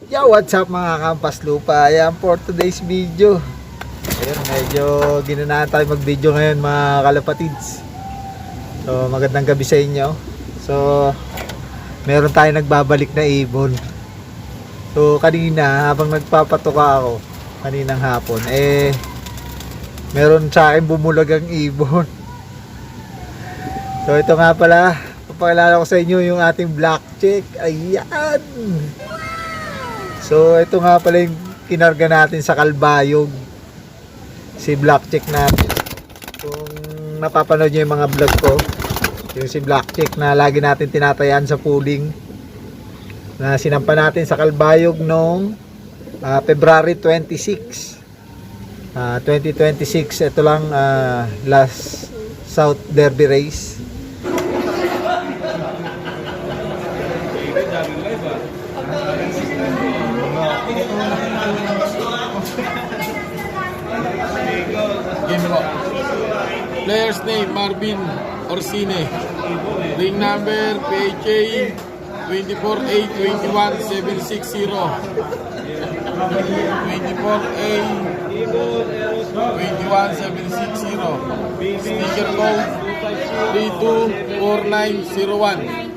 Yo, what's up mga kampas lupa? Ayan for today's video. Ayan, medyo ginanahan tayo mag video ngayon mga kalapatids. So magandang gabi sa inyo. So meron tayo nagbabalik na ibon. So kanina habang nagpapatuka ako kaninang hapon, meron sa akin bumulagang ibon. So ito nga pala, papakilala ko sa inyo yung ating black chick. Ayan. So ito nga pala yung kinarga natin sa Kalbayog, si black chick natin. Kung napapanood nyo yung mga vlog ko, yung si black chick na lagi natin tinatayan sa pooling, na sinampa natin sa Kalbayog noong February 26, 2026. Ito lang last South Derby race. Game po. Player's name Marvin Orsine. Ring number PHA 24A21760. 24A21760. Sticker code 324901.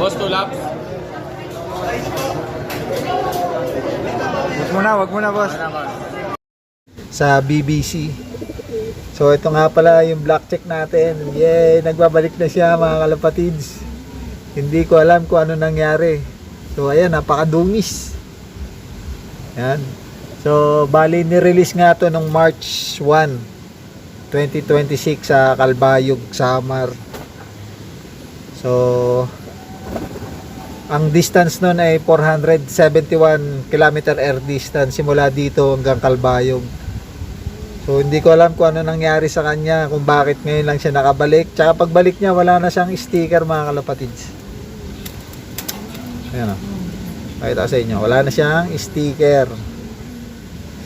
Boss to laps. Wag muna boss. Sa BBC. So ito nga pala yung black check natin. Yay, nagbabalik na siya mga kalapatids. Hindi ko alam kung ano nangyari. So ayan, napakadungis. Yan. So bali ni-release nga to nung March 1, 2026 sa Kalbayog, Samar. So ang distance nun ay 471 km air distance simula dito hanggang Kalbayog. So hindi ko alam kung ano nangyari sa kanya, kung bakit ngayon lang siya nakabalik. Tsaka pagbalik niya wala na siyang sticker mga kalapatids. Ayan o. Pakita sa inyo, wala na siyang sticker.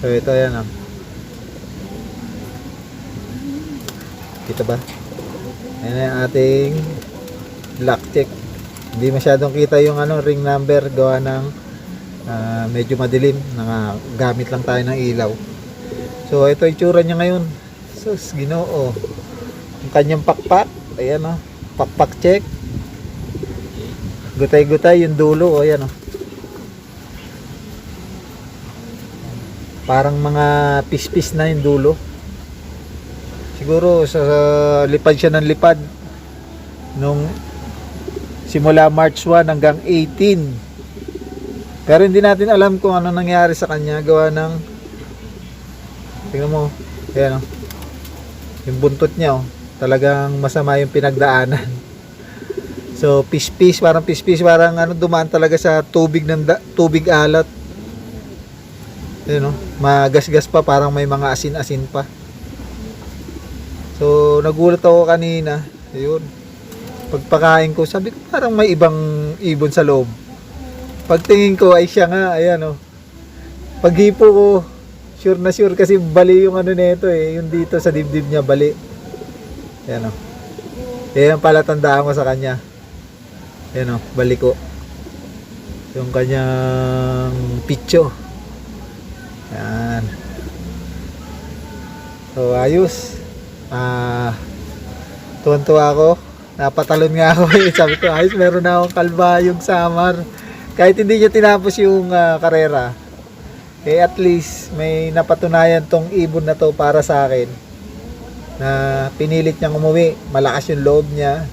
So ito, ayan o. Kita ba? Ayan yung ating black check. Hindi masyadong kita yung ring number, gawa ng medyo madilim. Gamit lang tayo ng ilaw. So ito yung tsura niya ngayon. Sus, Ginoo. Yung kanyang pakpak, ayan o. Pakpak check. Gutay-gutay yung dulo, o ayan o. Parang mga pis-pis na yung dulo. Siguro sa lipad siya ng lipad nung simula March 1 hanggang 18. Pero hindi natin alam kung ano nangyari sa kanya, gawa ng, tingnan mo, ayan o, yung buntot niya o, talagang masama yung pinagdaanan. So pis-pis, parang dumaan talaga sa tubig tubig alat. Ayan o, magasgas pa, parang may mga asin-asin pa. So nagulat ako kanina, ayun, pagpakain ko, sabi ko parang may ibang ibon sa loob. Pagtingin ko ay siya nga, ayan o. Paghipo ko, sure na sure kasi bali yung nito yung dito sa dibdib niya, bali. Ayan o. Ayan pala tandaan ko sa kanya. Ayan o, bali ko. Yung kanyang pitcho. Ayan. So ayos. Tuwan-tuwa ako. Napatalon nga ako sabi ko, ayos, meron na akong Kalbayog Samar. Kahit hindi niya tinapos yung karera, at least may napatunayan tong ibon na to para sa akin, na pinilit niyang umuwi. Malakas yung loob niya.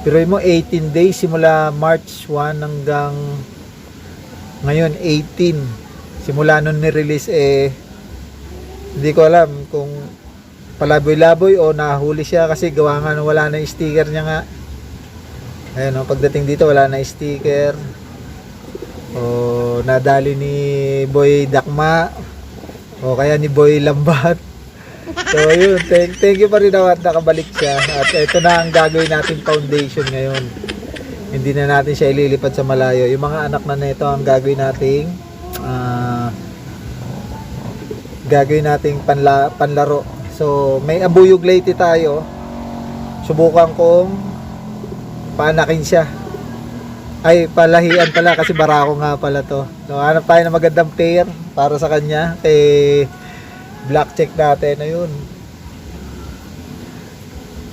Pero mo 18 days simula March 1 hanggang ngayon 18. Simula nun ni-release, hindi ko alam kung palaboy-laboy o nahuli siya, kasi gawa nga wala na yung sticker niya nga. Ayan o, pagdating dito wala na yung sticker. O nadali ni Boy Dakma. O kaya ni Boy Lambat. So yun, thank you pa rin daw at nakabalik siya. At ito na ang gagawin nating foundation ngayon. Hindi na natin siya ililipat sa malayo. Yung mga anak na nito ang gagawin nating panlaro. So may abuyog late tayo. Subukan kong paanakin siya. Ay, palahian pala kasi barako nga pala to. So hanap tayo ng magandang pair para sa kanya. Kay black check natin. Ayun.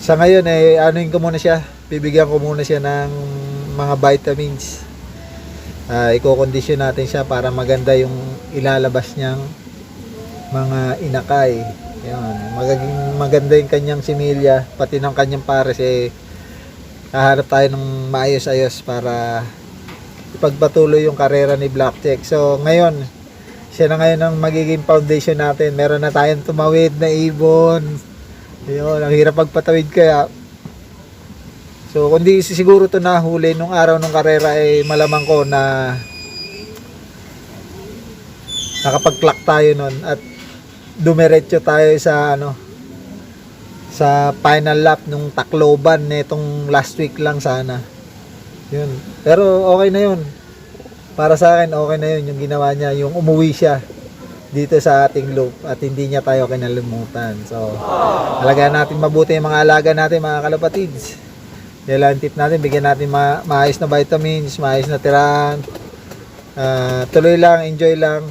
Sa ngayon anuin ko muna siya. Bibigyan ko muna siya ng mga vitamins. Iko-condition natin siya para maganda yung ilalabas niyang mga inakay. Yan. Magiging maganda yung kanyang similya, pati ng kanyang pares hahanap tayo ng maayos-ayos para ipagpatuloy yung karera ni Blackcheck. So ngayon, siya na ngayon ang magiging foundation natin. Meron na tayong tumawid na ibon. Ayun, ang hirap pagpatawid kaya. So kung di siguro ito nahuli nung araw ng karera malamang ko na nakapag-clock tayo nun at dumiretso tayo sa sa final lap nung Tacloban netong last week lang sana. Yun. Pero okay na yun. Para sa akin okay na yun yung ginawa niya, yung umuwi siya dito sa ating loop at hindi niya tayo kinalimutan. So alagaan natin mabuti yung mga alaga natin, mga kalapatids. Yan tip natin, bigyan natin maayos na vitamins, maayos na tirahan. Tuloy lang, enjoy lang.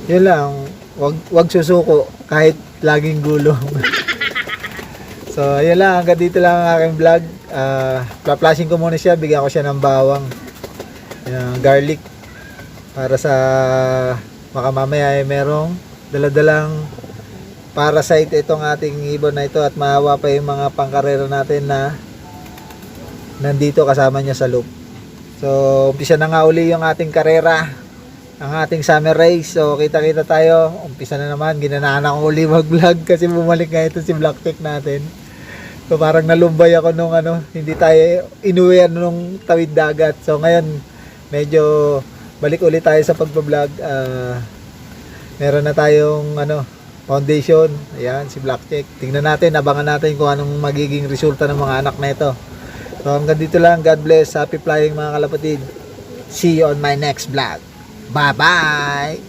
Yun lang, wag susuko kahit laging gulong. So ayun lang, hanggang dito lang ang aking vlog. Flashing ko muna siya, bigyan ko siya ng bawang, garlic para sa baka mamaya merong daladalang parasite itong ating ibon na ito at maawa pa yung mga pangkarera natin na nandito kasama niya sa loop. So umpisa na nga uli yung ating karera, ang ating summer race. So kita-kita tayo, umpisa na naman. Ginanahan ako uli mag-vlog kasi bumalik nga ito si Blackcheck natin. So parang nalumbay ako nung hindi tayo inuwian nung tawid dagat. So ngayon medyo balik ulit tayo sa pagbablog. Meron na tayong foundation. Ayan, si Blackcheck. Tingnan natin, abangan natin kung anong magiging resulta ng mga anak na ito. So hanggang dito lang. God bless. Happy flying mga kalapatid. See you on my next vlog. Bye-bye!